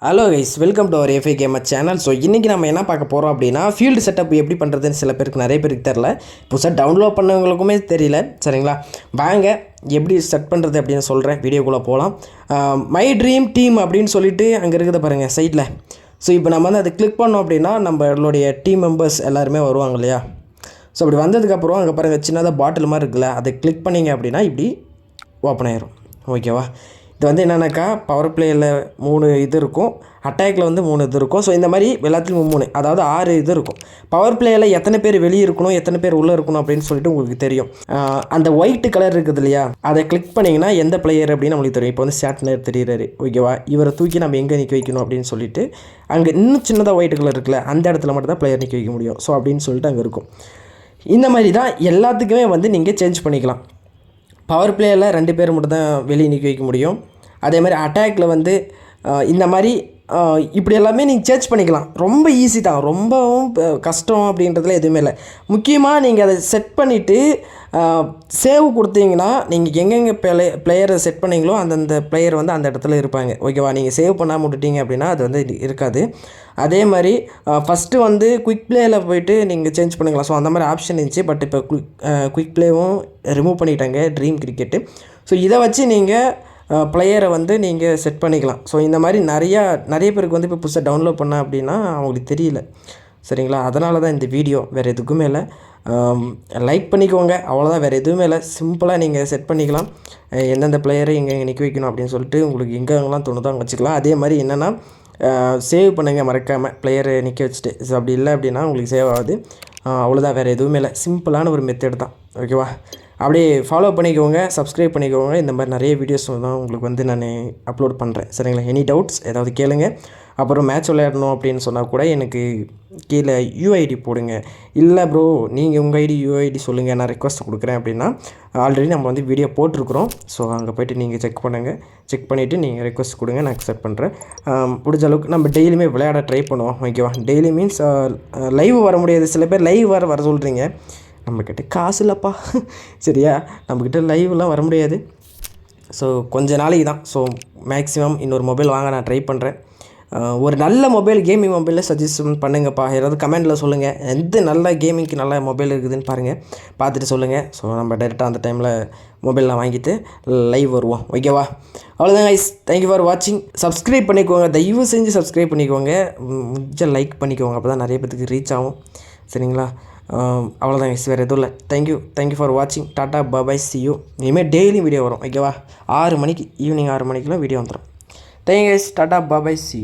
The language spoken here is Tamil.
Hello guys, welcome to our FI gamer channel. So இன்றைக்கி நம்ம என்ன பார்க்க போகிறோம் அப்படின்னா, ஃபீல்டு செட்டப் எப்படி பண்ணுறதுன்னு சில பேருக்கு நிறைய பேருக்கு தெரில, புதுசாக டவுன்லோட் பண்ணவங்களுக்குமே தெரியல. சரிங்களா, வாங்க எப்படி செட் பண்ணுறது அப்படின்னு சொல்கிறேன். வீடியோக்குள்ளே போகலாம். மை ட்ரீம் டீம் அப்படின்னு சொல்லிட்டு அங்கே இருக்கிறத பாருங்கள் சைட்டில். ஸோ இப்போ நம்ம வந்து அதை கிளிக் பண்ணோம் அப்படின்னா நம்மளுடைய டீம் மெம்பர்ஸ் எல்லாருமே வருவாங்க இல்லையா. ஸோ அப்படி வந்ததுக்கப்புறம் அங்கே பாருங்கள் சின்னதாக பாட்டில் மாதிரி இருக்குல்ல, அதை கிளிக் பண்ணிங்க அப்படின்னா இப்படி ஓப்பன் ஆயிரும். ஓகேவா, இது வந்து என்னென்னாக்கா பவர் பிளேயில் 3 இது இருக்கும், அட்டாக்கில் வந்து 3 இது இருக்கும். ஸோ இந்த மாதிரி எல்லாத்துலேயும் 3, அதாவது 6 இது இருக்கும். பவர் பிளேயில் எத்தனை பேர் வெளியே இருக்கணும், எத்தனை பேர் உள்ளே இருக்கணும் அப்படின்னு சொல்லிட்டு உங்களுக்கு தெரியும். அந்த ஒயிட் கலர் இருக்குது இல்லையா, அதை கிளிக் பண்ணிங்கன்னா எந்த பிளேயர் அப்படின்னு நம்மளுக்கு தெரியும். இப்போ வந்து சாட்னர் தெரியுறாரு, ஓகேவா, இவரை தூக்கி நம்ம எங்கே நிற்க வைக்கணும் அப்படின்னு சொல்லிட்டு அங்கே இன்னும் சின்னதாக ஒயிட் கலர் இருக்குல்ல, அந்த இடத்துல மட்டும் தான் பிளேயர் நிற்க வைக்க முடியும். ஸோ அப்படின்னு சொல்லிட்டு அங்கே இருக்கும். இந்த மாதிரி தான் எல்லாத்துக்குமே வந்து நீங்கள் சேஞ்ச் பண்ணிக்கலாம். பவர் பிளேயில் 2 பேர் மட்டும் தான் வெளியே நிற்க வைக்க முடியும். அதே மாதிரி அட்டாக்கில் வந்து இந்த மாதிரி இப்படி எல்லாமே நீங்கள் சேஞ்ச் பண்ணிக்கலாம். ரொம்ப ஈஸி தான், ரொம்பவும் கஷ்டம் அப்படின்றதுல எதுவுமே இல்லை. முக்கியமாக நீங்கள் அதை செட் பண்ணிவிட்டு சேவ் கொடுத்தீங்கன்னா நீங்கள் எங்கெங்கே பிளேயரை செட் பண்ணிங்களோ அந்தந்த பிளேயர் வந்து அந்த இடத்துல இருப்பாங்க. ஓகேவா, நீங்கள் சேவ் பண்ணாமல் விட்டுட்டீங்க அப்படின்னா அது வந்து இருக்காது. அதே மாதிரி ஃபஸ்ட்டு வந்து குயிக் பிளேயில் போய்ட்டு நீங்கள் சேஞ்ச் பண்ணிக்கலாம். ஸோ அந்த மாதிரி ஆப்ஷன் இருந்துச்சு. பட் இப்போ குயிக் பிளேவும் ரிமூவ் பண்ணிட்டாங்க ட்ரீம் கிரிக்கெட்டு. ஸோ இதை வச்சு நீங்கள் பிளேயரை வந்து நீங்கள் செட் பண்ணிக்கலாம். ஸோ இந்த மாதிரி நிறைய பேருக்கு வந்து இப்போ புதுசாக டவுன்லோட் பண்ண அப்படின்னா அவங்களுக்கு தெரியல. சரிங்களா, அதனால தான் இந்த வீடியோ, வேறு எதுக்குமே இல்லை. லைக் பண்ணிக்கோங்க, அவ்வளோதான், வேறு எதுவுமே இல்லை. சிம்பிளாக நீங்கள் செட் பண்ணிக்கலாம். எந்தெந்த பிளேயரை எங்கே நிற்க வைக்கணும் அப்படின்னு சொல்லிட்டு உங்களுக்கு எங்கெங்கெல்லாம் தோணுதோ அங்கே வச்சுக்கலாம். அதே மாதிரி என்னென்னா சேவ் பண்ணுங்கள் மறக்காமல் பிளேயரை நிற்க வச்சுட்டு. ஸோ அப்படி இல்லை அப்படின்னா உங்களுக்கு சேவ் ஆகுது. அவ்வளோதான், வேறு எதுவுமே இல்லை. சிம்பிளான ஒரு மெத்தட் தான். ஓகேவா, அப்படியே ஃபாலோ பண்ணிக்கோங்க, சப்ஸ்கிரைப் பண்ணிக்கோங்க. இந்த மாதிரி நிறைய வீடியோஸ் தான் உங்களுக்கு வந்து நான் அப்லோட் பண்ணுறேன். சரிங்களா, எனி டவுட்ஸ் ஏதாவது கேளுங்க. அப்புறம் மேட்ச் விளையாடணும் அப்படின்னு சொன்னால் கூட எனக்கு கீழே யூஐடி போடுங்க. இல்லை ப்ரோ நீங்கள் உங்கள் யூஐடி சொல்லுங்கள், நான் ரெக்வஸ்ட் கொடுக்குறேன் அப்படின்னா ஆல்ரெடி நம்ம வந்து வீடியோ போட்டிருக்கிறோம். ஸோ அங்கே போய்ட்டு நீங்கள் செக் பண்ணுங்கள். செக் பண்ணிவிட்டு நீங்கள் ரெக்வஸ்ட் கொடுங்க, நான் அக்செப்ட் பண்ணுறேன். முடிஞ்ச அளவுக்கு நம்ம டெய்லியுமே விளையாட ட்ரை பண்ணுவோம். ஓகேவா, டெய்லி மீன்ஸ் லைவ் வர முடியாது. சில பேர் லைவ் வர சொல்கிறீங்க, நம்மக்கிட்ட காசு இல்லைப்பா. சரியா, நம்மக்கிட்ட லைவ்லாம் வர முடியாது. ஸோ கொஞ்ச நாளைக்கு தான். ஸோ மேக்ஸிமம் இன்னொரு மொபைல் வாங்க நான் ட்ரை பண்ணுறேன். ஒரு நல்ல மொபைல், கேமிங் மொபைலில் சஜஷன் பண்ணுங்கப்பா. ஏதாவது கமெண்ட்டில் சொல்லுங்கள், எந்த நல்ல கேமிங்க்கு நல்ல மொபைல் இருக்குதுன்னு பாருங்கள், பார்த்துட்டு சொல்லுங்கள். ஸோ நம்ம டைரெக்டாக அந்த டைமில் மொபைல்லாம் வாங்கிட்டு லைவ் வருவோம். ஓகேவா, அவ்வளோதான் கைஸ், தேங்க்யூ ஃபார் வாட்சிங். சப்ஸ்கிரைப் பண்ணிக்கோங்க, தயவு செஞ்சு சப்ஸ்கிரைப் பண்ணிக்கோங்க. கொஞ்சம் லைக் பண்ணிக்கோங்க, அப்போ தான் நிறைய பேருக்கு ரீச் ஆகும். சரிங்களா, அவ்வளோதான் கைஸ், வேறு எதுவும் இல்லை. தேங்க்யூ ஃபார் வாட்சிங். Tata bye, C you. இனிமேல் டெய்லி வீடியோ வரும். ஓகேவா, 6 மணிக்கு, ஈவினிங் 6 மணிக்கெலாம் வீடியோ வந்துடும். Thank you guys, tata bye, C you.